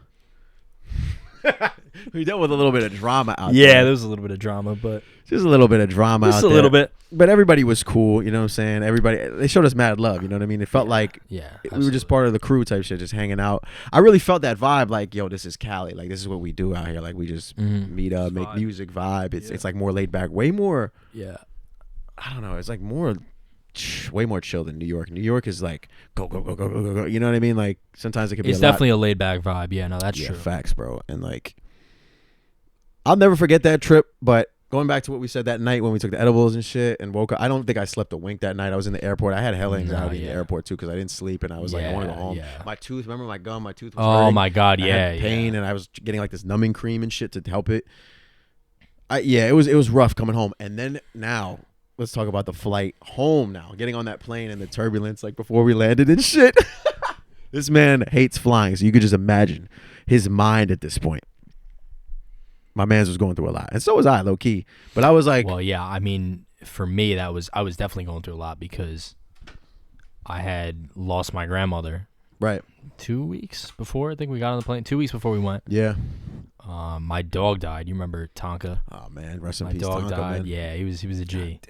We dealt with a little bit of drama out Yeah, there. there was a little bit of drama, but Just a little bit of drama just out a there. little bit. But everybody was cool, you know what I'm saying? They showed us mad love, you know what I mean? It felt like Yeah, we were just part of the crew type shit, just hanging out. I really felt that vibe, like, yo, this is Cali. Like, this is what we do out here. Like, we just meet up, make Vibe. music, vibe. It's Yeah. it's like more laid back, way more, Yeah. I don't know, it's like more way more chill than New York. New York is like go go go go go go go. You know what I mean? Like sometimes it could be. It's definitely a laid back vibe. Yeah, no, that's true. Facts, bro. And like, I'll never forget that trip. But going back to what we said that night when we took the edibles and shit and woke up, I don't think I slept a wink that night. I was in the airport. I had hella anxiety in the airport too because I didn't sleep and I was like, I want to go home. Yeah. My tooth, remember my gum? My tooth was Oh hurting. my god, I yeah, had pain and I was getting like this numbing cream and shit to help it. It was rough coming home. And then now let's talk about the flight home now. Getting on that plane and the turbulence like before we landed and shit. This man hates flying, so you could just imagine his mind at this point. My man's was going through a lot. And so was I, low key. But I was like, well, yeah, I mean, for me I was definitely going through a lot because I had lost my grandmother. Right. 2 weeks before I think we got on the plane. 2 weeks before we went. Yeah. My dog died. You remember Tonka? Oh man, rest in My peace. dog Tonka, died. man. Yeah, he was a G.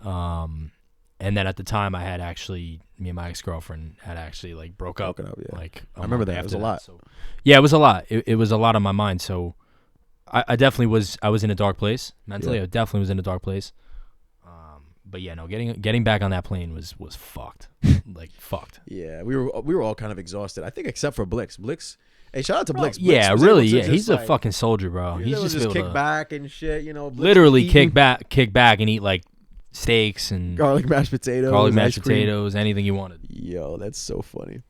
Damn. And then at the time I had actually, me and my ex-girlfriend had actually like broke up. Yeah. Like I remember that. It after was a lot. So. Yeah, it was a lot. It was a lot on my mind. So I definitely was. I was in a dark place mentally. Yeah. I definitely was in a dark place. But yeah, no, getting back on that plane was fucked. Like fucked. Yeah, we were all kind of exhausted. I think except for Blix. Blix. Hey, shout out to Blix. Yeah, Blix was really. able to Yeah, just, he's a like, fucking soldier, bro. He's just able kick to back and shit. You know, Blix literally was eating kick back and eat like steaks and garlic mashed potatoes, mashed ice cream. potatoes, anything you wanted. Yo, that's so funny.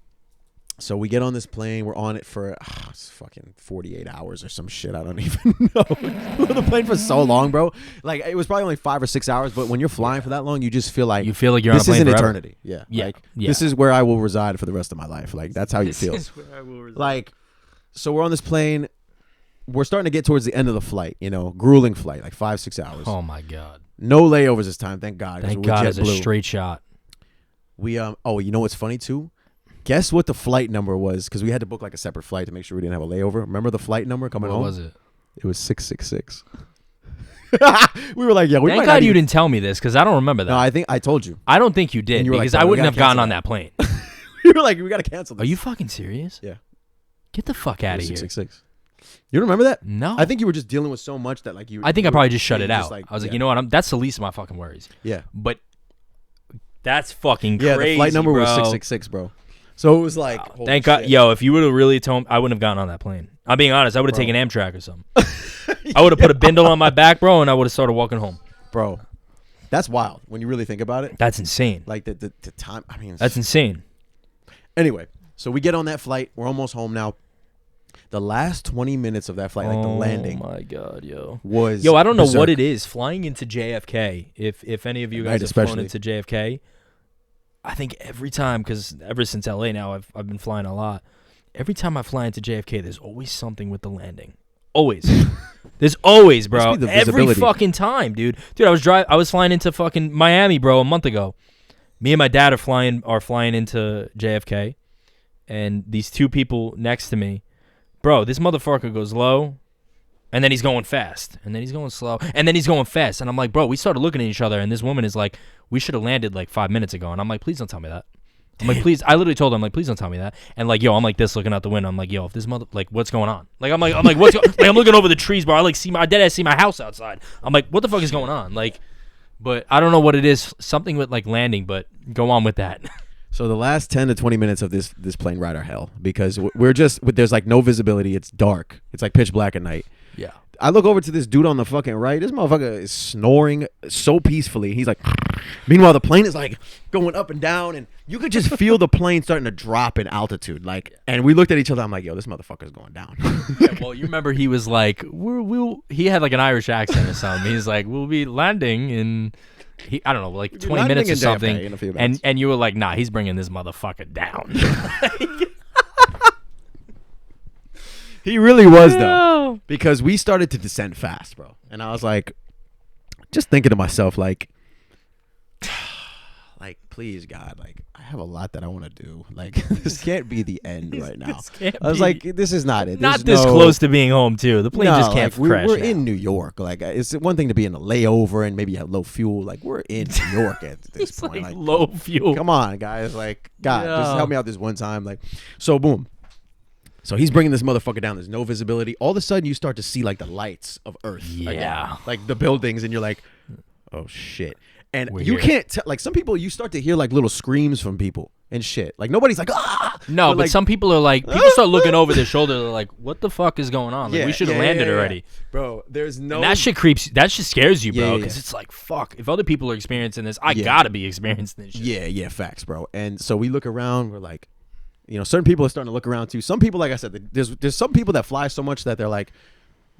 So we get on this plane. We're on it for it's fucking 48 hours or some shit. I don't even know. We were on the plane for so long, bro. Like it was probably only 5 or 6 hours. But when you're flying for that long, you just feel like you're on a plane this is an forever. eternity. Yeah. Yeah. Like Yeah. this is where I will reside for the rest of my life. Like that's how you feel. This is where I will reside. Like, so we're on this plane. We're starting to get towards the end of the flight. You know, grueling flight, like 5-6 hours. Oh my god. No layovers this time, thank God. 'cause Thank we're God it's a JetBlue. straight shot. We Oh, you know what's funny too? Guess what the flight number was? Because we had to book like a separate flight to make sure we didn't have a layover. Remember the flight number coming What home? was it? It was 666. We were like, yo, we Thank might God not you even- didn't tell me this because I don't remember that. No, I think I told you. I don't think you did And you were like, because "Bro, I we wouldn't gotta have gone cancel on that." that plane. We were like, we gotta cancel this. Are you fucking serious? Yeah. Get the fuck out of here. 666. You don't remember that? No. I think you were just dealing with so much that like you. I think I probably just shut it out. like, I was like, yeah. you know what? That's the least of my fucking worries. Yeah. But that's fucking Yeah, crazy. the flight number bro. was 666, bro. So it was like, Wow. holy Thank God. shit. Yo, if you would have really told me, I wouldn't have gotten on that plane. I'm being honest. I would have taken Amtrak or something. I would have put a bindle on my back, bro, and I would have started walking home. Bro, that's wild when you really think about it. That's insane. Like the time. I mean, That's insane. anyway. So we get on that flight. We're almost home now. The last 20 minutes of that flight, like the landing, Oh my God, yo. was Yo, I don't know what berserk. it is flying into JFK. If any of you At guys night have flown especially. into JFK, I think every time, because ever since LA now, I've been flying a lot. Every time I fly into JFK, there's always something with the landing. Always. There's always, bro. Must be the Every visibility. fucking time, dude. Dude, I was flying into fucking Miami, bro, a month ago. Me and my dad are flying into JFK, and these two people next to me, bro, this motherfucker goes low, and then he's going fast, and then he's going slow, and then he's going fast. And I'm like, bro, we started looking at each other, and this woman is like, we should have landed like 5 minutes ago. And I'm like, please don't tell me that. I'm like, please. I literally told her, I'm like, please don't tell me that. And like, yo, I'm like this looking out the window. I'm like, yo, if this mother, like, what's going on? Like, I'm like, what's like, I'm looking over the trees, bro. I like see my dead ass see my house outside. I'm like, what the fuck is going on? Like, but I don't know what it is. Something with like landing, but go on with that. So the last 10 to 20 minutes of this plane ride are hell because we're just there's like no visibility. It's dark. It's like pitch black at night. Yeah. I look over to this dude on the fucking right. This motherfucker is snoring so peacefully. He's like, meanwhile, the plane is like going up and down, and you could just feel the plane starting to drop in altitude. Like, and we looked at each other. I'm like, yo, this motherfucker's going down. Yeah, well, you remember he was like, he had like an Irish accent or something. He's like, we'll be landing in, I don't know, like be 20 landing minutes or in JFK something. in a few minutes. And you were like, nah, he's bringing this motherfucker down. He really was though, because we started to descend fast, bro. And I was like, just thinking to myself, like, please, God, like, I have a lot that I want to do. Like, this can't be the end right now. I was like, this is not it. Not There's this close to being home, too. The plane just can't like, crash. We're now. in New York. Like, it's one thing to be in a layover and maybe you have low fuel. Like, we're in New York at this It's point. like Like, low fuel. come on, guys. Like, God, just Yeah. help me out this one time. Like, so boom. So he's bringing this motherfucker down. There's no visibility. All of a sudden, you start to see like the lights of Earth. Yeah. again. Like the buildings, and you're like, oh shit. And We're you here. can't tell. Like some people, you start to hear like little screams from people and shit. Like nobody's like ah. No, but like, some people are like, people start looking over their shoulder. They're like, what the fuck is going on? Like, we should have landed already. bro. There's no. And that shit creeps. That shit scares you, bro. Yeah, Because it's like, fuck. If other people are experiencing this, I Yeah. gotta be experiencing this shit. Yeah, facts, bro. And so we look around. We're like, certain people are starting to look around too. Some people, like I said, there's some people that fly so much that they're like,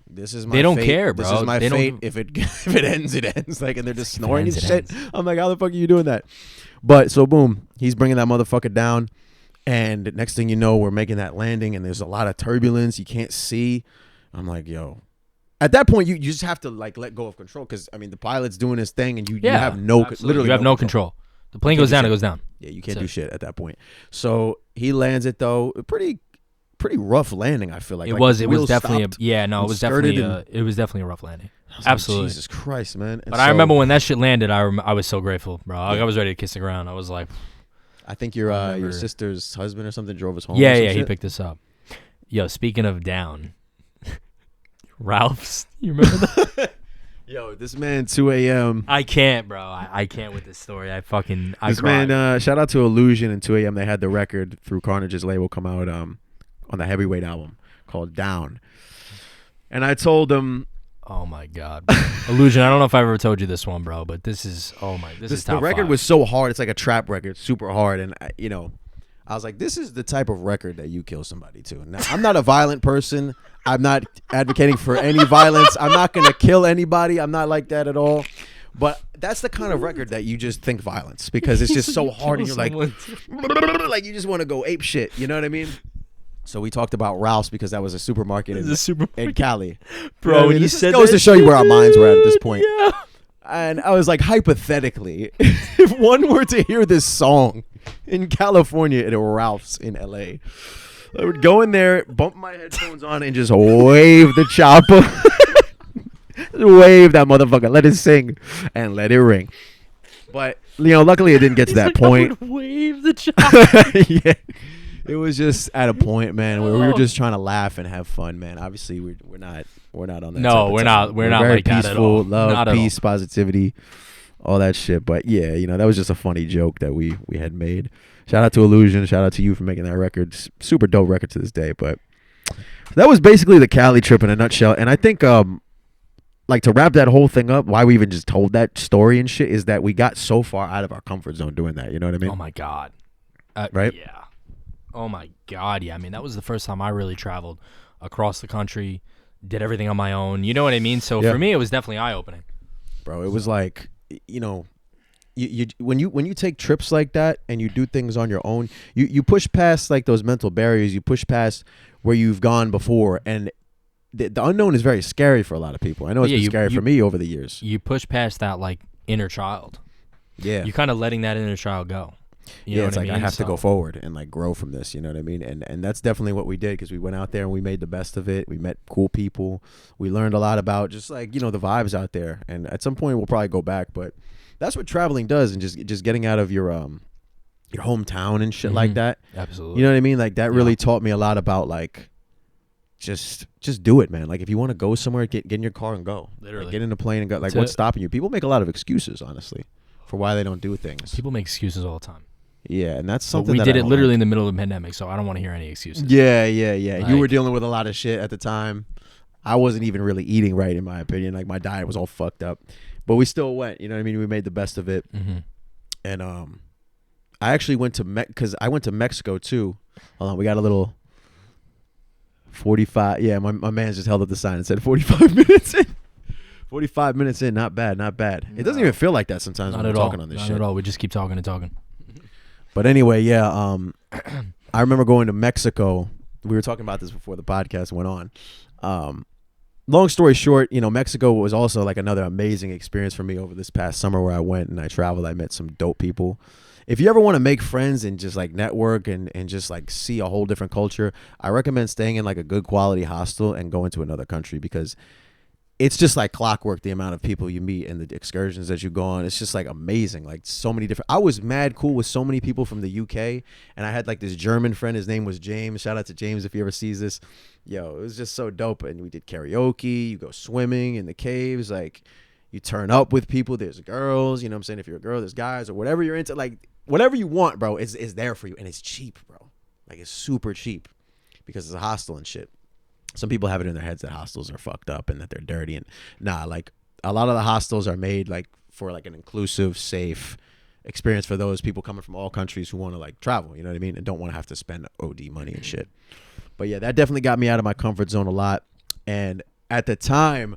this is my They don't fate. care, bro. This is my They don't- fate. If it ends, it ends. Like, and they're just snoring and ends, it shit. ends. I'm like, how the fuck are you doing that? But so boom, he's bringing that motherfucker down, and next thing you know, we're making that landing, and there's a lot of turbulence. You can't see. I'm like, yo. At that point, you just have to like let go of control because I mean the pilot's doing his thing, and you have no absolutely. literally You have no control. The plane goes down, it goes down. Yeah, you can't That's do it. shit at that point. So he lands it though, pretty rough landing. I feel like It Like, was the definitely wheels stopped it was definitely a rough landing. I was like, Absolutely. Jesus Christ, man. And But I remember when that shit landed, I was so grateful, bro. Like, I was ready to kiss the ground. I was like, I think your sister's husband or something drove us home. yeah, or some he shit. picked us up. Yo, speaking of down, Ralph's, you remember that? Yo, this man, 2 a.m. I can't, bro. I can't with this story. I This cried. man, shout out to Illusion and 2 a.m. They had the record through Carnage's label come out on the Heavyweight album called Down. And I told him, Oh my god, bro. Illusion. I don't know if I ever told you this one, bro, but this is this is the top record five. was so hard. It's like a trap record, super hard. And, I was like, this is the type of record that you kill somebody to. Now, I'm not a violent person. I'm not advocating for any violence. I'm not going to kill anybody. I'm not like that at all. But that's the kind of record that you just think violence because it's just so hard. And you're like, like you just want to go ape shit. You know what I mean? So we talked about Ralph's because that was a supermarket in Cali. Bro, You know what I when mean? you This said goes that to show you shit, where our minds were at this point. Yeah. And I was like, hypothetically, if one were to hear this song in California at a Ralph's in LA, I would go in there, bump my headphones on, and just wave the chopper. Wave that motherfucker. Let it sing and let it ring. But, luckily it didn't get to that point. Wave the child. Yeah. It was just at a point, man, where we were just trying to laugh and have fun, man. Obviously, we're not on that. No, type of we're time. not. We're not very like that peaceful, at all. love, Not at peace, positivity, all that shit. But yeah, that was just a funny joke that we had made. Shout out to Illusion. Shout out to you for making that record. Super dope record to this day. But that was basically the Cali trip in a nutshell. And I think, like to wrap that whole thing up, why we even just told that story and shit is that we got so far out of our comfort zone doing that. You know what I mean? Oh my god. Right? Yeah. Oh my god. Yeah. I mean, that was the first time I really traveled across the country, did everything on my own. You know what I mean? So Yeah. for me, it was definitely eye opening. Bro, it was like, you when you take trips like that and you do things on your own, you push past like those mental barriers. You push past where you've gone before, and the unknown is very scary for a lot of people. I know it's Yeah, been you- scary you- for me over the years. You push past that like inner child. Yeah, You're kind of letting that inner child go. You know it's what like I I mean? have to go So- forward and like grow from this. You know what I mean? And that's definitely what we did because we went out there and we made the best of it. We met cool people. We learned a lot about just like the vibes out there. And at some point we'll probably go back, but that's what traveling does, and just getting out of your hometown and shit like Mhm. that. Absolutely. You know what I mean? Like that really Yeah. taught me a lot about like just do it, man. Like if you want to go somewhere, get in your car and go. Literally. Like, get in a plane and go. Like That's what's it. stopping you? People make a lot of excuses, honestly, for why they don't do things. People make excuses all the time. Yeah, and that's But something we that did I it don't literally like. in the middle of the pandemic, so I don't want to hear any excuses. Yeah. You were Like- dealing with a lot of shit at the time. I wasn't even really eating right, in my opinion. Like my diet was all fucked up, but we still went. You know what I mean? We made the best of it. Mm-hmm. And I actually went to because I went to Mexico too. Hold on, we got a little 45. Yeah, my man just held up the sign and said 45 minutes in. 45 minutes in, not bad. It doesn't even feel like that sometimes Not when at we're all. talking on this Not shit. at all. We just keep talking and talking. But anyway, yeah. I remember going to Mexico. We were talking about this before the podcast went on. Long story short, Mexico was also like another amazing experience for me over this past summer where I went and I traveled. I met some dope people. If you ever want to make friends and just like network and just like see a whole different culture, I recommend staying in like a good quality hostel and going to another country because it's just like clockwork, the amount of people you meet and the excursions that you go on. It's just like amazing. Like so many different. I was mad cool with so many people from the UK, and I had like this German friend. His name was James. Shout out to James if he ever sees this. Yo, it was just so dope. And we did karaoke. You go swimming in the caves. Like, You turn up with people. There's girls. You know what I'm saying? If you're a girl, there's guys or whatever you're into. Like whatever you want, bro, is there for you, and it's cheap, bro. Like it's super cheap because it's a hostel and shit. Some people have it in their heads that hostels are fucked up and that they're dirty, and nah, like a lot of the hostels are made like for like an inclusive, safe experience for those people coming from all countries who want to like travel, you know what I mean, and don't want to have to spend OD money and shit. But yeah, that definitely got me out of my comfort zone a lot. And at the time,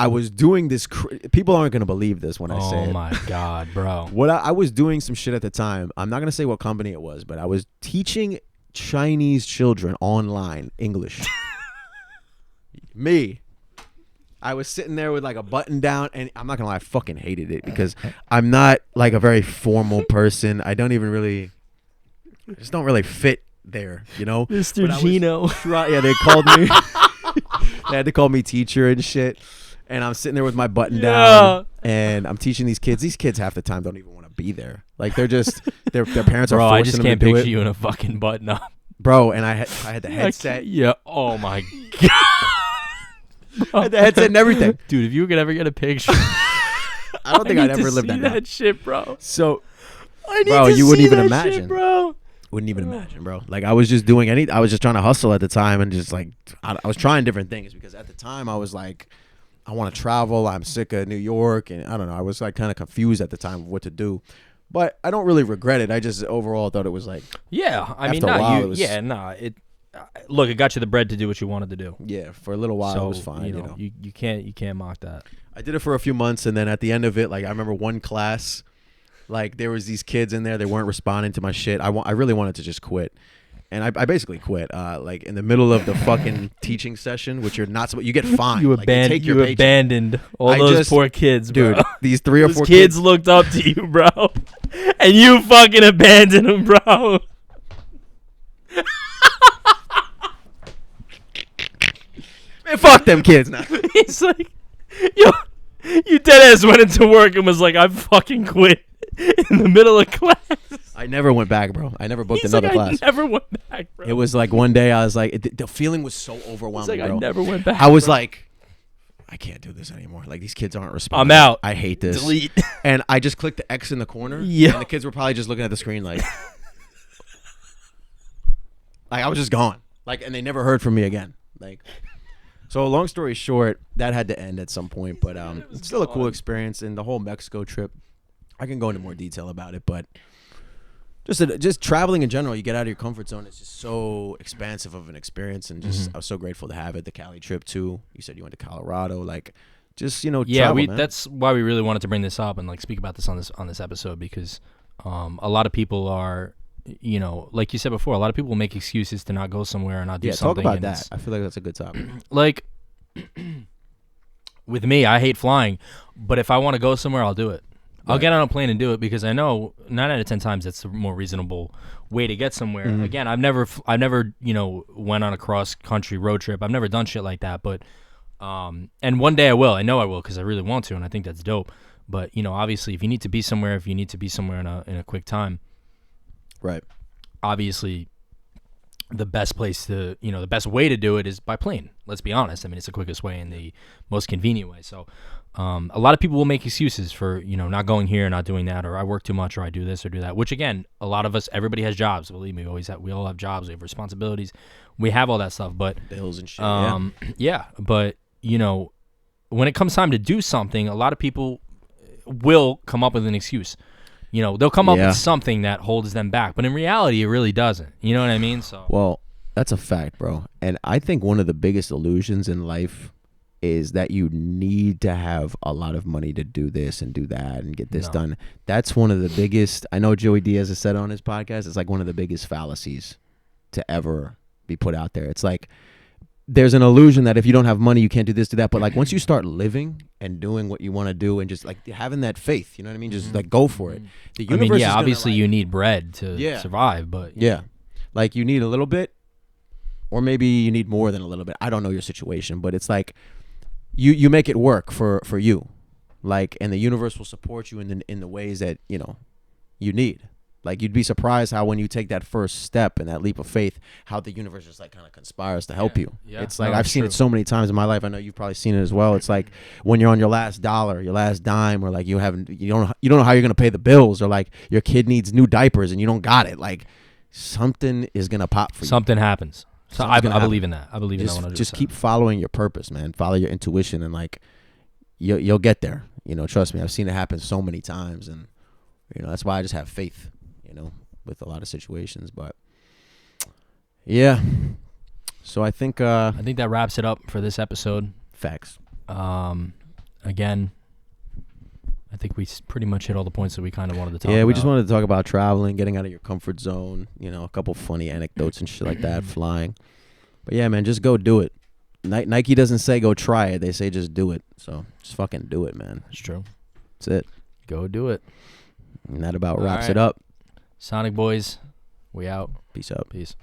I was doing this. People aren't gonna believe this when I say it. Oh my god, bro! What I was doing some shit at the time. I'm not gonna say what company it was, but I was teaching Chinese children online English. Me. I was sitting there with like a button down, and I'm not gonna lie, I fucking hated it because I'm not like a very formal person. I just don't really fit there, you know. Mr. Gino. Yeah, they called me. They had to call me teacher and shit. And I'm sitting there with my button down, and I'm teaching these kids. These kids half the time don't even want to be there. Like they're just their parents are Bro, forcing I just them can't to do picture it. you in a fucking button up. Bro, and I had the headset. Yeah. Oh my god. I had the headset and everything. Dude, if you could ever get a picture, I don't think I'd ever live that down. shit, bro. So, I need bro, to you wouldn't see even that imagine, shit, bro. Wouldn't even imagine, bro. Like I was just doing I was just trying to hustle at the time, and just like I was trying different things because at the time I was like, I want to travel. I'm sick of New York, and I don't know. I was like kind of confused at the time of what to do, but I don't really regret it. I just overall thought it was like, Yeah, I mean, after a while, you. it was- Yeah, nah. Look, it got you the bread to do what you wanted to do. yeah, for a little while So it was fine. You know, you can't mock that. I did it for a few months, and then at the end of it, like I remember one class, like there was these kids in there. They weren't responding to my shit. I really wanted to just quit. And I basically quit, like in the middle of the fucking teaching session, which you're not supposed. You get fined. You Like, they take your paycheck. abandoned all I those just- poor kids, Dude, bro. these 3 or Those 4 kids looked up to you, bro, and you fucking abandoned them, bro. Man, fuck them kids now. He's like, yo, you dead ass went into work and was like, I fucking quit in the middle of class. I never went back, bro. I never booked He's another like, class. I never went back, bro. It was like one day I was like, the feeling was so He's overwhelming, like, bro. I never went back. I was bro. like, I can't do this anymore. Like these kids aren't responding. I'm out. I hate this. Delete. And I just clicked the X in the corner. Yeah. And the kids were probably just looking at the screen like, like I was just gone. Like, and they never heard from me again. Like, so long story short, that had to end at some point. But it's still a cool experience. And the whole Mexico trip, I can go into more detail about it, but just traveling in general, you get out of your comfort zone. It's just so expansive of an experience, and just I was so grateful to have it. The Cali trip too. You said you went to Colorado, like just Yeah, travel, man. that's why we really wanted to bring this up and like speak about this on this episode, because a lot of people are, you know, like you said before, a lot of people make excuses to not go somewhere or not do something. Talk about and that. it's- I feel like that's a good topic. Like with me, I hate flying, but if I want to go somewhere, I'll do it. I'll Right. get on a plane and do it because I know 9 out of 10 times that's the more reasonable way to get somewhere. Mhm. Again, I've never you know, went on a cross country road trip. I've never done shit like that, but and one day I will. I know I will because I really want to, and I think that's dope. But you know, obviously, if you need to be somewhere in a quick time, Right. obviously the best place to, you know, the best way to do it is by plane. Let's be honest. I mean, it's the quickest way and the most convenient way. So a lot of people will make excuses for, you know, not going here, not doing that, or I work too much, or I do this or do that, which again, a lot of us, everybody has jobs. Believe me, we all have jobs. We have responsibilities. We have all that stuff. But Bills and shit. yeah, but you know, when it comes time to do something, a lot of people will come up with an excuse. You know, they'll come up Yeah. with something that holds them back, but in reality, it really doesn't. You know what I mean? So, Well, that's a fact, bro. And I think one of the biggest illusions in life is that you need to have a lot of money to do this and do that and get this No. done. That's one of the biggest. I know Joey Diaz has said on his podcast, it's like one of the biggest fallacies to ever be put out there. It's like there's an illusion that if you don't have money, you can't do this, do that. But like once you start living and doing what you want to do and just like having that faith, you know what I mean? Just like go for it. The I mean, universe is yeah, gonna, obviously like- you need bread to Yeah. survive, but Yeah. Like you need a little bit, or maybe you need more than a little bit. I don't know your situation, but it's like you make it work for you. Like, and the universe will support you in the ways that, you know, you need. Like, you'd be surprised how when you take that first step and that leap of faith, how the universe just like kind of conspires to help you. Yeah. It's like No, I've it's seen true. it so many times in my life. I know you've probably seen it as well. It's like when you're on your last dollar, your last dime, or like you don't know how you're gonna pay the bills, or like your kid needs new diapers and you don't got it. Like, something is gonna pop for you. Something happens. So I Something's gonna believe in that. I believe in that 100%. Just keep following your purpose, man. Follow your intuition, and like you'll get there. You know, trust me. I've seen it happen so many times, and you know that's why I just have faith. You know, with a lot of situations, but yeah. So I think that wraps it up for this episode. facts. Again, I think we pretty much hit all the points that we kind of wanted to talk about. Yeah, we just wanted to talk about traveling, getting out of your comfort zone. You know, a couple funny anecdotes and shit like that, flying. But yeah, man, just go do it. Nike doesn't say go try it; they say just do it. So just fucking do it, man. It's true. That's it. Go do it. And that about All wraps right. it up. Sonic Boys, we out. Peace out. Peace.